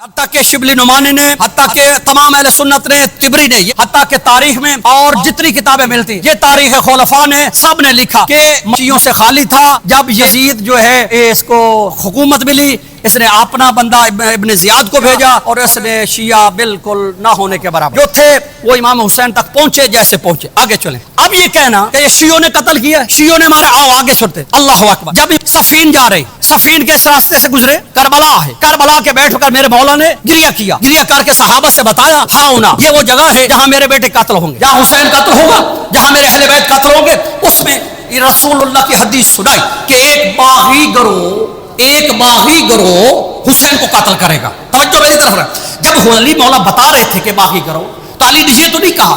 حتیٰ کہ شبلی نعمانی نے، حتیٰ کہ تمام اہل سنت نے، طبری نے، حتیٰ کہ تاریخ میں اور جتنی کتابیں ملتی یہ تاریخ خلفاء نے سب نے لکھا کہ شیعوں سے خالی تھا. جب یزید جو ہے اس کو حکومت ملی، اس نے اپنا بندہ ابن زیاد کو بھیجا اور اس نے شیعہ بالکل نہ ہونے کے برابر جو تھے وہ امام حسین تک پہنچے جیسے پہنچے. آگے چلیں. اب یہ کہنا کہ یہ شیعوں نے قتل کیا، شیعوں نے مارے، آؤ آگے سنتے. اللہ اکبر. جب صفین جا رہے، صفین کے اس راستے سے گزرے، کربلا ہے، کربلا کے بیٹھ کر میرے مولا نے گریہ کیا، گریہ کر کے صحابہ سے بتایا ہاؤنا یہ وہ جگہ ہے جہاں میرے بیٹے قتل ہوں گے، جہاں حسین قتل ہوگا، جہاں میرے اہل بیت قتل ہوں گے. اس میں رسول اللہ کی حدیث سنائی کہ ایک باغی گروہ حسین کو قتل کرے گا. توجہ میری طرف رکھ. جب علی مولا بتا رہے تھے کہ باغی گروہ، تو علی نے یہ تو نہیں کہا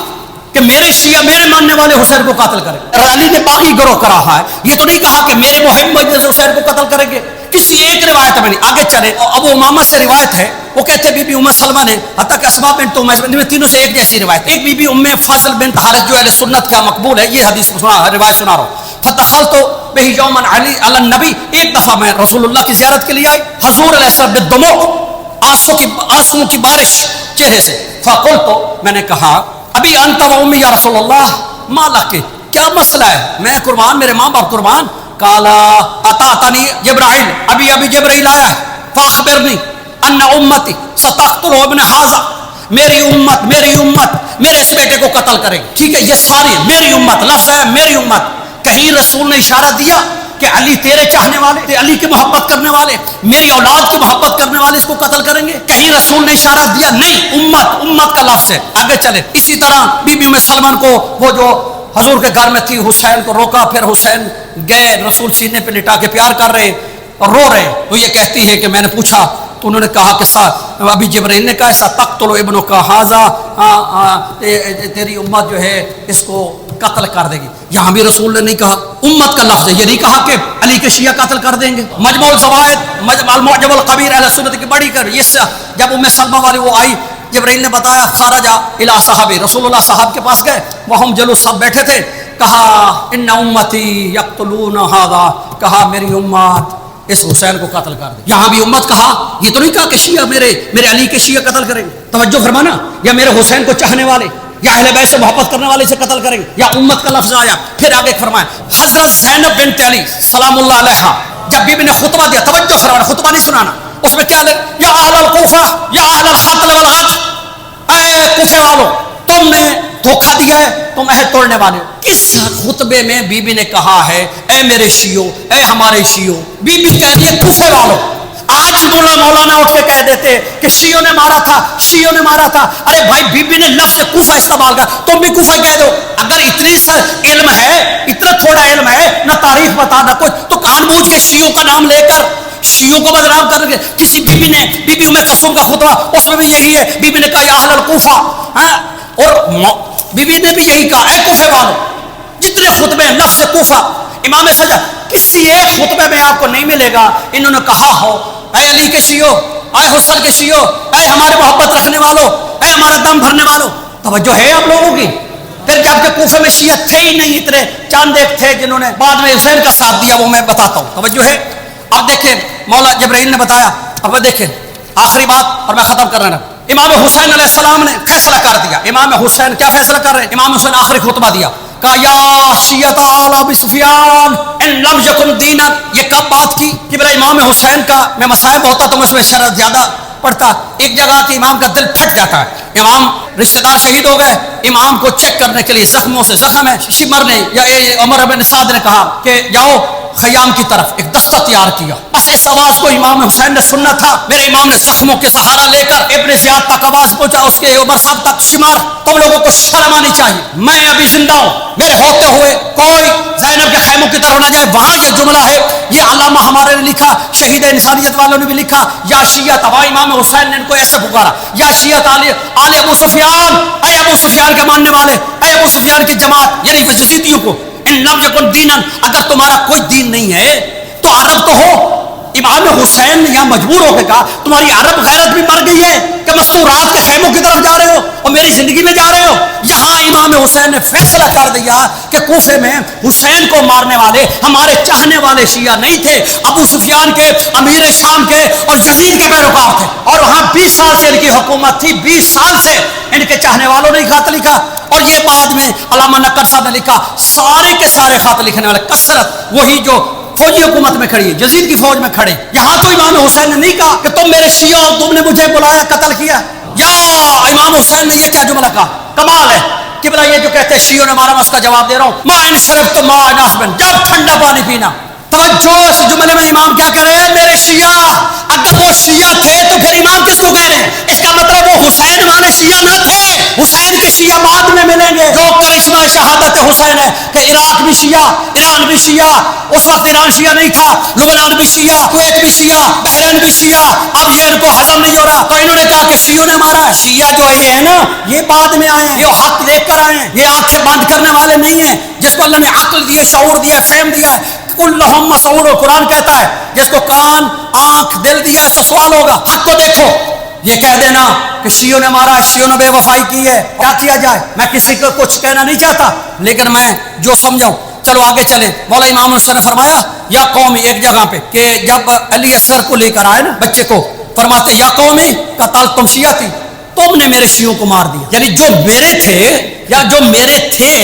کہ میرے شیعہ میرے ماننے والے حسین کو قتل کریں. علی نے باغی گروہ کہا ہے، یہ تو نہیں کہا کہ میرے محب حسین کو قتل کریں گے. کسی ایک روایت میں نہیں. آگے چلے. ابو امامہ سے روایت ہے، وہ کہتے ہیں بی بی ام سلمہ نے، حتیٰ کہ اسماء بنت امیس میں تینوں سے ایک جیسی روایت ہے. ایک بی بی ام فضل بنت حارث جو اہل سنت کا مقبول ہے، یہ حدیث روایت سنا رہا ہوں. فدخلت به یوما علی النبی، ایک دفعہ میں رسول اللہ کی زیارت کے لیے آئی، حضور علیہ السلام بالدموع، آنسوؤں کی بارش چہرے سے. فقلت، میں نے کہا ابھی انت و امی یا رسول اللہ ما لک، کیا مسئلہ ہے؟ میں قربان، میرے ماں باپ قربان. کالا اتاتنی جبرائیل، ابھی جبرائیل آیا ہے. فاخبرنی ان امتی ستقتل ابن ھذا، میری امت میرے اس بیٹے کو قتل کرے گی. ٹھیک ہے، یہ ساری میری امت، لفظ ہے میری امت. کہیں رسول نے اشارہ دیا کہ علی تیرے چاہنے والے، علی کی محبت کرنے والے، میری اولاد کی محبت کرنے والے اس کو قتل کریں گے؟ کہیں رسول نے اشارہ دیا؟ نہیں. امت کا لفظ ہے. آگے چلے. اسی طرح بی بی ام سلمہ کو، وہ جو حضور کے گھر میں تھی، حسین کو روکا، پھر حسین گئے، رسول سینے پہ لٹا کے پیار کر رہے اور رو رہے. تو یہ کہتی ہے کہ میں نے پوچھا تو انہوں نے کہا کہ ابھی جبرائیل نے کہا ستقتل ابنک ھذا، تیری امت جو ہے اس کو قتل کر دے گی. یہاں بھی رسول نے نہیں کہا، امت کا لفظ ہے. یہ نہیں کہا کہ علی کے شیعہ قتل کر دیں گے. مجموع الزوائد، المعجم الکبیر اہل سنت کی بڑی کر. یہ جب ام سلمہ والی وہ آئی، جبرائیل نے بتایا، خرجا الی صحابی، رسول اللہ صاحب کے پاس گئے، وہم جلوس، سب بیٹھے تھے. کہا ان امتی یقتلون ھذا، کہا میری امت اس حسین کو قتل کر دے. یہاں بھی امت کہا، یہ تو نہیں کہا کہ شیعہ میرے علی کے شیعہ قتل کریں گے. توجہ فرمانا. یا میرے حسین کو چاہنے والے یا اہل بیت سے محبت کرنے والے سے قتل کریں گے، یا امت کا لفظ آیا. پھر آگے فرمایا حضرت زینب بنت علی سلام اللہ علیہا، جب بیوی نے خطبہ دیا، توجہ فرمانا، خطبہ نہیں سنانا، اس میں کیا لگا؟ یا اہل الکوفہ یا اہل القتل والغدر، اے کوفے والو تم نے دھوکہ دیا ہے، تم عہد توڑنے والے ہو. کس خطبے میں بی بی نے کہا ہے اے میرے شیعوں، اے ہمارے شیعوں؟ بی بی کہہ رہی ہے کوفے والو. آج مولانا اٹھ کے کہہ دیتے کہ شیعوں نے مارا تھا. ارے بھائی، بی بی نے لفظ کوفہ استعمال کر، تم بھی کوفہ کہہ دو. اگر اتنی علم ہے، اتنا تھوڑا علم ہے، نہ تاریخ بتا نہ کچھ، تو کان بوجھ کے شیعوں کا نام لے کر شیعوں کو بدنام کر کے کسی بی بی ام کلثوم کا خطبہ، اس میں بھی یہی ہے، بی بی نے کہا یا اہل الکوفہ، اور بی بی نے بھی یہی کہا اے کوفے والو. جتنے خطبے ہیں لفظ کوفہ، امام سجا کسی ایک خطبے میں آپ کو نہیں ملے گا انہوں نے کہا ہو اے علی کے شیعوں، اے حسن کے شیعوں، اے ہمارے محبت رکھنے والوں، اے ہمارا دم بھرنے والوں. توجہ ہے آپ لوگوں کی؟ پھر جب کہ کوفے میں شیعہ تھے ہی نہیں، اتنے چاند ایک تھے جنہوں نے بعد میں حسین کا ساتھ دیا، وہ میں بتاتا ہوں. توجہ ہے. اب دیکھیں مولا جبرائیل نے بتایا. اب دیکھیں آخری بات اور میں ختم کر رہا ہوں. امام حسین علیہ السلام نے فیصلہ کر دیا. امام حسین کیا فیصلہ کر رہے ہیں؟ امام حسین آخری خطبہ دیا، کہا یا شیعۃ آل ابی سفیان ان لم یکن دینا. یہ کب بات کی؟ کہ میرا امام حسین کا میں مصائب ہوتا تو میں اس میں شرح زیادہ پڑھتا. ایک جگہ کہ امام کا دل پھٹ جاتا ہے، امام رشتہ دار شہید ہو گئے، امام کو چیک کرنے کے لیے زخموں سے زخم ہے. شمر نے یا عمر بن سعد نے کہا کہ جاؤ خیام کی طرف، ایک دستہ تیار کیا. بس اس آواز کو امام حسین نے سننا تھا. میرے امام نے زخموں کے سہارا لے کر ابن زیاد تک آواز پہنچا، اس کے عمر صاحب تک. شمار، تم لوگوں کو شرم آنی چاہیے، میں ابھی زندہ ہوں، میرے ہوتے ہوئے کوئی زینب کے خیموں کی طرف نہ جائے. وہاں یہ جملہ ہے، یہ علامہ ہمارے نے لکھا، شہید انسانیت والوں نے بھی لکھا. یا شیعہ تبا، امام حسین نے ان کو ایسے پکارا، یا شیعہ آل ابو سفیان، اے ابو سفیان کے ماننے والے، اے ابو سفیان کی جماعت، یعنی یزیدیوں کو. ان لم یکن دینا، اگر تمہارا کوئی دین نہیں ہے تو عرب تو ہو. امام حسین نے یہاں مجبور ہو کے کہا تمہاری عرب غیرت بھی مر گئی ہے، کہ مستورات کے خیموں کی طرف جا رہے ہو اور میری زندگی میں جا رہے ہو؟ یہاں امام حسین نے فیصلہ کر دیا کہ کوفے میں حسین کو مارنے والے ہمارے چاہنے والے شیعہ نہیں تھے، ابو سفیان کے، امیر شام کے اور یزید کے پیروکار تھے، اور وہاں 20 سال سے ان کی حکومت تھی، 20 سال سے ان کے چاہنے والوں نے خط لکھا۔ اور یہ بعد میں علامہ نقر صاحب نے لکھا، سارے کے سارے خط لکھنے والے کثرت وہی جو فوجی حکومت میں کھڑی ہے، یزید کی فوج میں کھڑے۔ یہاں تو امام حسین نے نہیں کہا کہ تم میرے شیعہ اور تم نے مجھے بلایا قتل کیا، یا امام حسین نے یہ کیا جملہ کہا، کمال ہے کہ بلا یہ جو کہتے ہیں شیعوں نے مارا، میں اس کا جواب دے رہا ہوں، ما ان شرب تو ما ناسبن، جب ٹھنڈا پانی پینا۔ توجہ، اس جملے میں امام کیا کہہ رہے ہیں، میرے شیعہ۔ اگر وہ شیعہ تھے تو پھر امام کس کو کہہ رہے ہیں؟ اس کا مطلب وہ حسین والے شیعہ نہ تھے، حسین کے شیعہ بعد میں ملیں گے۔ جو کرشمہ شہادت حسین ہے کہ عراق بھی شیعہ، ایران بھی شیعہ، اس وقت ایران شیعہ نہیں تھا، لبنان بھی شیعہ، کویت بھی شیعہ، بحرین بھی شیعہ، اب یہ ان کو ہضم نہیں ہو رہا تو انہوں نے کہا کہ شیعوں نے مارا۔ شیعہ جو یہ ہے نا، یہ بعد میں آئے ہیں، یہ حق لے کر آئے ہیں، یہ آنکھیں بند کرنے والے نہیں ہیں، جس کو اللہ نے عقل دی ہے، شعور دیا ہے، فہم دیا ہے۔ کلہم مسعور، قرآن کہتا ہے جس کو کان، آنکھ، دل دیا ہے اس سے سوال ہوگا، حق کو دیکھو۔ یہ کہہ دینا کہ شیعوں نے مارا، شیعوں نے بے وفائی کی ہے، کیا کیا جائے؟ میں کسی کو کچھ کہنا نہیں چاہتا، لیکن میں جو سمجھاؤں۔ چلو آگے چلیں۔ مولا امام حسین نے فرمایا یا قومی، ایک جگہ پہ کہ جب علی اصغر کو لے کر آئے نا بچے کو، فرماتے یا قومی قتل تم شیعہ تھی، تم نے میرے شیعوں کو مار دیا، یعنی جو میرے تھے یا جو میرے تھے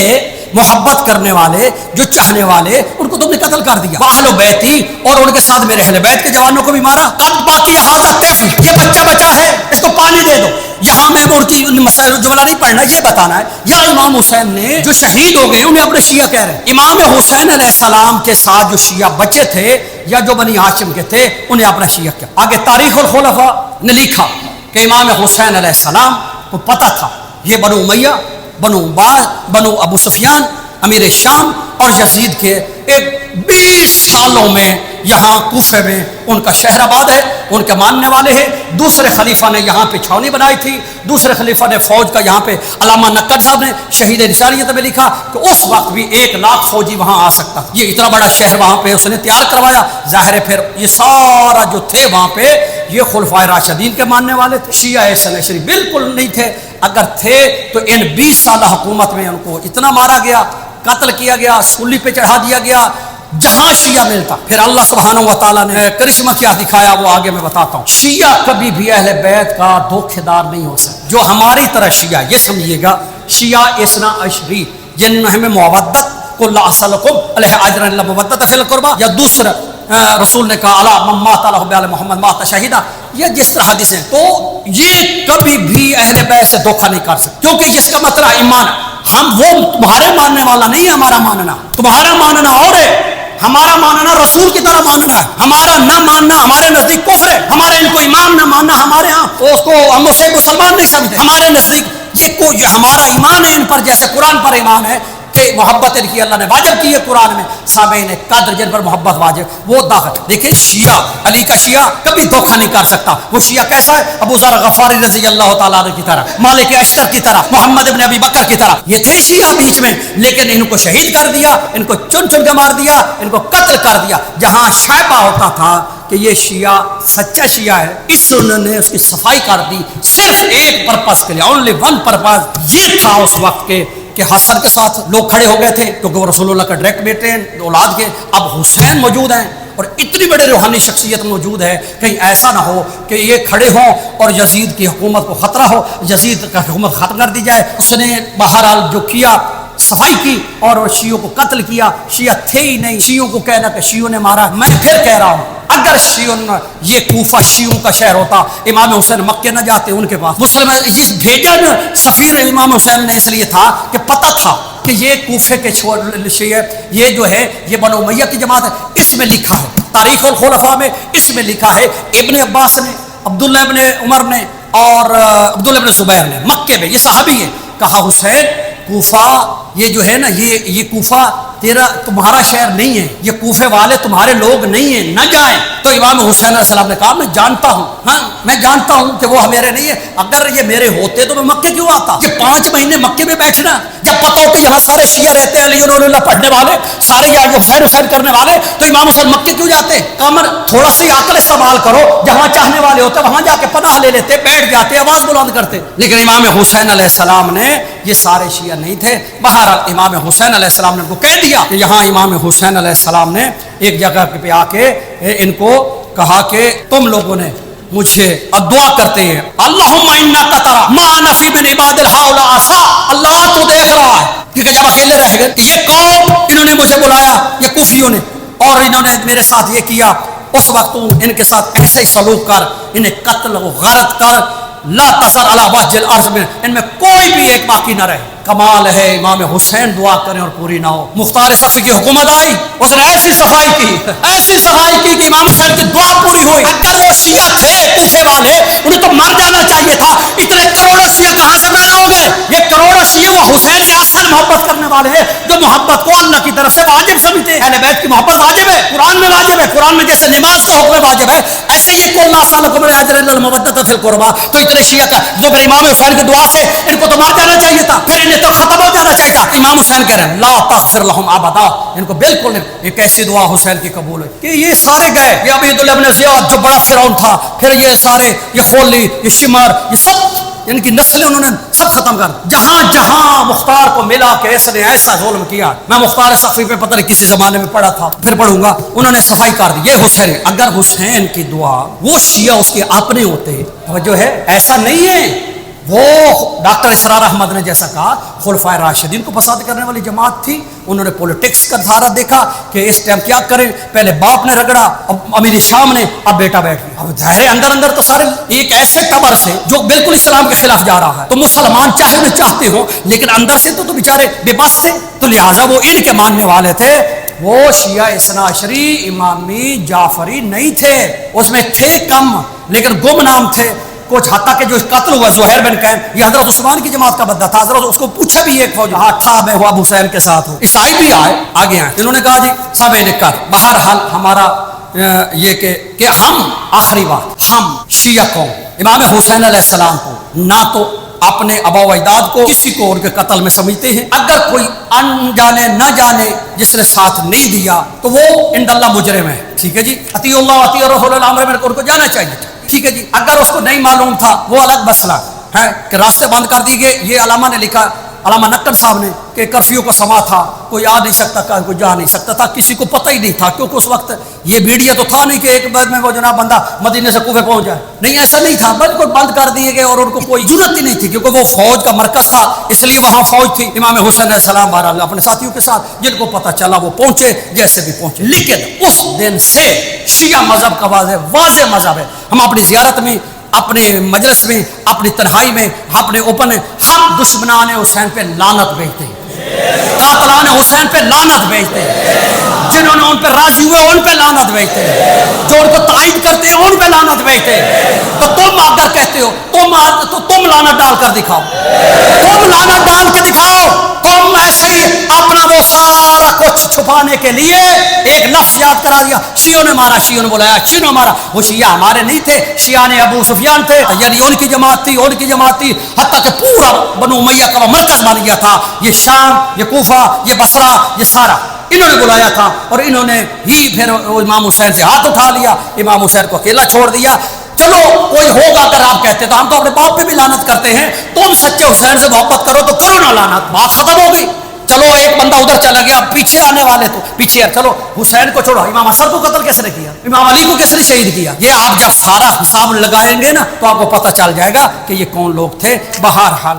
محبت کرنے والے، جو چاہنے والے، ان کو تم نے قتل کر دیا۔ اہل بیتی، اور ان کے ساتھ میرے اہل بیت کے جوانوں کو بھی مارا۔ قد باقی ھذا طفل، یہ بچہ بچا ہے، اس کو پانی دے دو۔ یہاں میں ان کی مسائل جملہ نہیں پڑھنا، یہ بتانا ہے یا امام حسین نے جو شہید ہو گئے انہیں اپنے شیعہ کہہ رہے ہیں۔ امام حسین علیہ السلام کے ساتھ جو شیعہ بچے تھے یا جو بنی ہاشم کے تھے انہیں اپنا شیعہ کیا۔ آگے تاریخ الخلفاء نے لکھا کہ امام حسین علیہ السلام کو پتہ تھا یہ بنو امیہ، بنو ابو سفیان، امیر شام اور یزید کے ایک 20 سالوں میں یہاں کوفے میں ان کا شہر آباد ہے، ان کے ماننے والے ہیں۔ دوسرے خلیفہ نے یہاں پہ چھاونی بنائی تھی، دوسرے خلیفہ نے فوج کا یہاں پہ، علامہ نقد صاحب نے شہید رسالیت میں لکھا کہ اس وقت بھی 1 لاکھ فوجی وہاں آ سکتا، یہ اتنا بڑا شہر وہاں پہ اس نے تیار کروایا۔ ظاہر ہے پھر یہ سارا جو تھے وہاں پہ یہ خلفائے راشدین کے ماننے والے تھے، شیعہ اثنی عشری بالکل نہیں تھے۔ اگر تھے تو ان 20 سالہ حکومت میں ان کو اتنا مارا گیا، قتل کیا گیا، سولی پہ چڑھا دیا گیا جہاں شیعہ ملتا۔ پھر اللہ سبحانہ و تعالیٰ نے کرشمہ کیا دکھایا وہ آگے میں بتاتا ہوں۔ شیعہ کبھی بھی اہل بیت کا دھوکے دار نہیں ہو سکتا۔ جو ہماری طرح شیعہ، یہ سمجھیے گا شیعہ اثنا عشری جن میں مودت کو لا اصلکم علیہ اجر الا مودت فی القربہ، یا دوسرا رسول نے کہا الا من مات علی حب محمد مات شہیدہ، یہ جس طرح حدیث ہیں، تو یہ کبھی بھی اہل بیت سے دھوکہ نہیں کر سکتے، کیونکہ اس کا مطلب ایمان، ہم وہ تمہارے ماننے والا نہیں ہے ہمارا ماننا، تمہارا ماننا اور ہے، ہمارا ماننا رسول کی طرح ماننا ہے، ہمارا نہ ماننا ہمارے نزدیک کفر ہے، ہمارے ان کو امام نہ ماننا ہمارے ہاں اس کو ہم اسے مسلمان نہیں سمجھتے، ہمارے نزدیک یہ ہمارا ایمان ہے ان پر، جیسے قرآن پر ایمان ہے کہ محبت ان کی اللہ نے واجب کی ہے قرآن میں، سامعین قدر جن پر محبت واجب وہ داخل۔ لیکن شیعہ، علی کا شیعہ کبھی دھوکہ نہیں کر سکتا۔ وہ شیعہ کیسا ہے؟ ابو ذر غفاری رضی اللہ تعالیٰ عنہ کی طرح، مالک اشتر کی طرح، محمد ابن ابی بکر کی طرح، یہ تھے شیعہ بیچ میں، لیکن ان کو شہید کر دیا، ان کو چن چن کے مار دیا، ان کو قتل کر دیا۔ جہاں شائبہ ہوتا تھا کہ یہ شیعہ سچا شیعہ ہے، اس انہوں نے اس کی صفائی کر دی، صرف ایک پرپس کے لیے، اونلی ون پرپس یہ تھا اس وقت کے کہ حسن کے ساتھ لوگ کھڑے ہو گئے تھے کیونکہ وہ رسول اللہ کا ڈائریکٹ بیٹے ہیں، اولاد کے۔ اب حسین موجود ہیں اور اتنی بڑی روحانی شخصیت موجود ہے، کہیں ایسا نہ ہو کہ یہ کھڑے ہوں اور یزید کی حکومت کو خطرہ ہو، یزید کا حکومت ختم کر دی جائے۔ اس نے بہرحال جو کیا، صفائی کی اور شیعوں کو قتل کیا۔ شیعہ تھے ہی نہیں، شیعوں کو کہنا کہ شیعوں نے مارا۔ میں پھر کہہ رہا ہوں، اگر شیعوں یہ کوفہ شیعوں کا شہر ہوتا، امام حسین مکے نہ جاتے ان کے پاس، مسلم اس بھیجا سفیر امام حسین نے اس لیے تھا کہ پتہ تھا کہ یہ کوفے کے شیعہ، یہ جو ہے یہ بنو امیہ کی جماعت ہے۔ اس میں لکھا ہے تاریخ الخلفاء میں، اس میں لکھا ہے ابن عباس نے، عبداللہ ابن عمر نے اور عبداللہ ابن زبیر نے، مکے میں، یہ صحابی ہے، کہا حسین کوفہ یہ جو ہے نا یہ کوفہ تیرا تمہارا شہر نہیں ہے، یہ کوفے والے تمہارے لوگ نہیں ہیں، نہ جائیں. تو امام حسین علیہ السلام نے کہا میں جانتا ہوں، ہاں میں جانتا ہوں کہ وہ میرے نہیں ہے، اگر یہ میرے ہوتے تو میں مکے کیوں آتا؟ یہ 5 مہینے مکے میں بیٹھنا، جب پتہ ہو کہ یہاں سارے شیعہ رہتے ہیں، علی اللہ پڑھنے والے سارے یہاں جو حسین کرنے والے، تو امام حسین مکے کیوں جاتے؟ کامر تھوڑا سی عقل استعمال کرو، جہاں چاہنے والے ہوتے وہاں جا کے پناہ لے لیتے، بیٹھ جاتے، آواز بلند کرتے. لیکن امام حسین علیہ السلام نے، یہ سارے شیعہ نہیں تھے، بہرحال امام حسین علیہ السلام نے ان کو کہہ دیا کہ یہاں امام حسین علیہ السلام نے ایک جگہ پہ آ کے ان کو کہا کہ تم لوگوں نے مجھ سے دعا کرتے ہیں، اللہم انک تری ما نفی من عباد الہؤلاء عصا، اللہ تو دیکھ رہا ہے، کیونکہ جب اکیلے رہ گئے یہ قوم، انہوں نے مجھے بلایا، یہ کوفیوں نے، اور انہوں نے میرے ساتھ یہ کیا، اس وقت تو ان کے ساتھ ایسے ہی سلوک کر، انہیں قتل و غارت کر، لا تذر علی وجہ الارض میں ان میں کوئی بھی ایک باقی نہ رہے. کمال ہے، امام حسین دعا کریں اور پوری نہ ہو. مختار صفی کی حکومت آئی، اس نے ایسی صفائی کی کہ امام حسین کی دعا پوری ہوئی. اگر وہ شیعہ تھے کوفے والے، انہیں تو مر جانا چاہیے تھا. اتنے کروڑوں شیعہ کہاں سے پیدا ہو گئے؟ یہ کروڑوں شیعہ وہ حسین سے اصل محبت کرنے والے ہیں، جو محبت کو اللہ کی طرف سے واجب سمجھتے ہیں. اہل بیت کی محبت واجب ہے، قرآن میں واجب ہے. قرآن میں جیسے نماز کا حکم واجب ہے، ایسے ہی کہ اللہ صلی اللہ علیہ المودۃ فی القربى. تو اتنے شیعہ کا جو پھر امام حسین کی دعا سے ان کو تو مار جانا چاہیے تھا، پھر انہیں تو ختم ہو جانا چاہیے تھا. امام حسین کہہ رہے ہیں لا تغفر لهم ابدا، ان کو بالکل نہیں. یہ کیسی دعا حسین کی قبول ہے کہ یہ سارے گئے، یہ عبید اللہ بن زیاد جو بڑا فرعون تھا، پھر یہ سارے، یہ خولی، یہ شمر، یہ سب ان کی نسلیں انہوں نے سب ختم کر. جہاں جہاں مختار کو ملا کہ اس نے ایسا ظلم کیا. میں مختار صفی پہ پتہ نہیں کسی زمانے میں پڑھا تھا، پھر پڑھوں گا، انہوں نے صفائی کر دی. یہ حسین، اگر حسین کی دعا وہ شیعہ اس کے اپنے ہوتے، جو ہے ایسا نہیں ہے. وہ ڈاکٹر اسرار احمد نے جیسا کہا، خلفائے راشدین کو فساد کرنے والی جماعت تھی. انہوں نے پولیٹکس کا دھارا دیکھا کہ اس ٹائم کیا کریں، پہلے باپ نے رگڑا، اب امیر شام نے، اب بیٹا بیٹھ گیا. اب ظاہر اندر اندر تو سارے ایک ایسے ٹبر سے جو بالکل اسلام کے خلاف جا رہا ہے. تو مسلمان چاہے نہ چاہتے ہو، لیکن اندر سے تو بیچارے بے بس تھے، تو لہٰذا وہ ان کے ماننے والے تھے. وہ شیعہ اثنا عشری امامی جعفری نہیں تھے، اس میں تھے کم لیکن گم نام تھے کچھ. حتیٰ کہ جو قتل ہوا زہیر بن قیم، یہ حضرت عثمان کی جماعت کا بندہ تھا. حضرت اس کو پوچھا بھی ایک فوج، ہاں تھا، میں ابو حسین کے ساتھ ہوں. عیسائی بھی آئے، آگے آئے، انہوں نے کہا جی سب انکار. بہرحال ہمارا یہ کہ ہم آخری بات، ہم شیعہ قوم امام حسین علیہ السلام کو نہ تو اپنے آبا و اجداد کو کسی کو ان کے قتل میں سمجھتے ہیں. اگر کوئی انجانے نہ جانے جس نے ساتھ نہیں دیا تو وہ عند اللہ مجرم ہے. ٹھیک ہے جی، اطیع اللہ اطیع الرسول الامر میں ان کو جانا چاہیے تھا. ٹھیک ہے جی، اگر اس کو نہیں معلوم تھا وہ الگ مسئلہ ہے کہ راستے بند کر دیے گئے. یہ علامہ نے لکھا، علامہ نکر صاحب نے، کہ کرفیو کا سما تھا، کوئی آ نہیں سکتا تھا، کوئی جا نہیں سکتا تھا، کسی کو پتہ ہی نہیں تھا، کیونکہ اس وقت یہ میڈیا تو تھا نہیں کہ ایک بعد میں وہ جناب بندہ مدینے سے کوفے پہنچ جائے. نہیں، ایسا نہیں تھا، بالکل بند کر دیے گئے اور ان کو کوئی ضرورت ہی نہیں تھی، کیونکہ وہ فوج کا مرکز تھا، اس لیے وہاں فوج تھی. امام حسین علیہ السلام بہرحال اپنے ساتھیوں کے ساتھ، جن کو پتہ چلا وہ پہنچے، جیسے بھی پہنچے. لیکن اس دن سے شیعہ مذہب کا واضح مذہب ہے. ہم اپنی زیارت میں، اپنے مجلس میں، اپنی تنہائی میں، اپنے اوپن میں، ہم دشمنان حسین پہ لعنت بھیجتے ہیں، قاتلان حسین پہ لعنت بھیجتے ہیں، جنہوں نے ان پہ راضی ہوئے ان پہ لعنت بھیجتے ہیں، جو ان کو تائید کرتے ہیں ان پہ لعنت بھیجتے ہیں. تو تم اگر کہتے ہو تو تم لعنت ڈال کر دکھاؤ، تم لعنت ڈال کے دکھاؤ. تم ایسے ہی اپنا وہ سارا کچھ چھپانے کے لیے ایک لفظ یاد کرا دیا، شیعوں نے مارا، شیعوں نے بلایا، شیعوں نے مارا. وہ شیعہ ہمارے نہیں تھے، شیعہ نے ابو سفیان تھے، یعنی ان کی جماعت تھی، ان کی جماعت تھی. حتیٰ کہ پورا بنو امیہ کا وہ مرکز بن گیا تھا. یہ شام، یہ کوفہ، یہ بصرہ، یہ سارا انہوں نے بلایا تھا. اور انہوں نے ہی پھر امام حسین سے ہاتھ اٹھا لیا، امام حسین کو اکیلا چھوڑ دیا. چلو کوئی ہوگا اگر آپ کہتے تو ہم تو اپنے باپ پہ بھی لعنت کرتے ہیں. تم سچے حسین سے محبت کرو تو کرو نہ لعنت، بات ختم ہو گئی. چلو ایک بندہ ادھر چلا گیا، پیچھے آنے والے تو پیچھے، چلو حسین کو چھوڑو، امام حسن کو قتل کیسے نے کیا، امام علی کو کس نے شہید کیا. یہ آپ جب سارا حساب لگائیں گے نا تو آپ کو پتہ چل جائے گا کہ یہ کون لوگ تھے. بہرحال